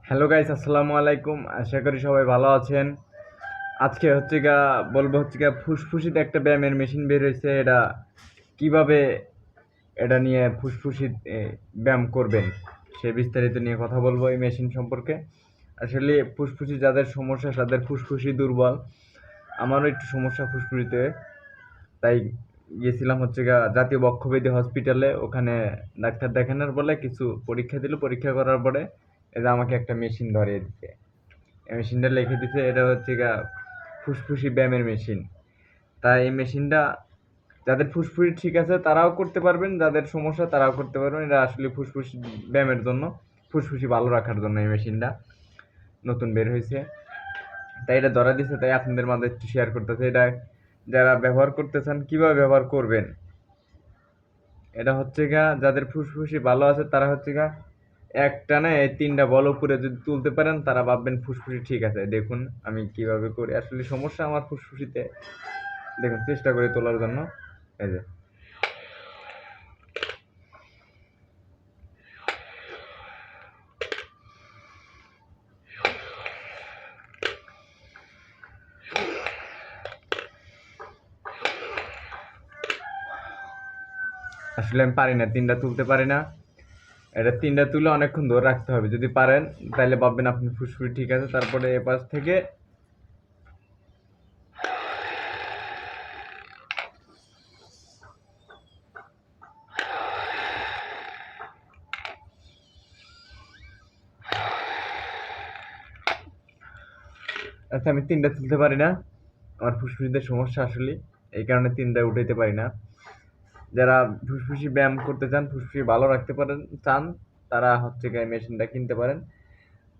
Hello guys, আসসালামু আলাইকুম। আশা করি সবাই ভালো আছেন। আজকে বলবো ফুসফুসিতে একটা ব্যায়ামের মেশিন বের হয়েছে। এটা কিভাবে এটা নিয়ে ফুসফুসি ব্যায়াম করবেন সে বিস্তারিত নিয়ে কথা বলবো এই মেশিন সম্পর্কে। আসলে ফুসফুসি যাদের সমস্যা, তাদের ফুসফুসি দুর্বল। আমারও একটু সমস্যা ফুসফুসিতে, তাই গিয়েছিলাম জাতীয় বক্ষব্যাধি হসপিটালে। ওখানে ডাক্তার দেখানোর বলে কিছু পরীক্ষা দিল। পরীক্ষা করার পরে এরা আমাকে একটা মেশিন ধরিয়ে দিচ্ছে। এই মেশিনটা লিখে দিছে এটা ফুসফুসি ব্যায়ামের মেশিন। তাই এই মেশিনটা যাদের ফুসফুসি ঠিক আছে তারাও করতে পারবেন, যাদের সমস্যা তারাও করতে পারবেন। এটা আসলে ফুসফুসি ব্যায়ামের জন্য, ফুসফুসি ভালো রাখার জন্য এই মেশিনটা নতুন বের হয়েছে। তাই এটা ধরা দিছে, তাই আপনাদের মাঝে একটু শেয়ার করতেছে। এটা যারা ব্যবহার করতে চান কিভাবে ব্যবহার করবেন, এটা যাদের ফুসফুসি ভালো আছে তারা একটানে এই ৩টা বল উপরে যদি তুলতে পারেন তারা ভাববেন ফুসফুসি ঠিক আছে। দেখুন আমি কিভাবে করি। আসলে সমস্যা আমার ফুসফুসিতে, দেখুন চেষ্টা করে তোলার জন্য। এই যে আসলে আমি পারি না, ৩টা তুলতে পারি না। এটা ৩টা তুলে অনেকক্ষণ ধরে রাখতে হবে। যদি পারেন তাহলে ভাববেন আপনি ফুসফুসি ঠিক আছে। তারপরে এপাশ থেকে আচ্ছা, আমি ৩টা তুলতে পারি না। আমার ফুসফুসিতে সমস্যা আসলে, এই কারণে ৩টা উঠাইতে পারি না। যারা ফুসফুসি ব্যায়াম করতে চান, ফুসফুসি ভালো রাখতে চান, তারা এই মেশিনটা কিনতে পারেন।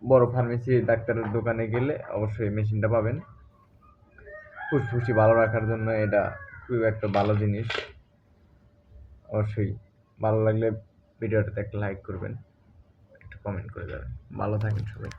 বড় ফার্মেসি ডাক্তারের দোকানে গেলে অবশ্যই এই মেশিনটা পাবেন। ফুসফুসি ভালো রাখার জন্য এটা খুব একটা ভালো জিনিস। অবশ্যই ভালো লাগলে ভিডিওটাতে একটা লাইক করবেন, একটা কমেন্ট করে যাবেন। ভালো থাকেন সবাই।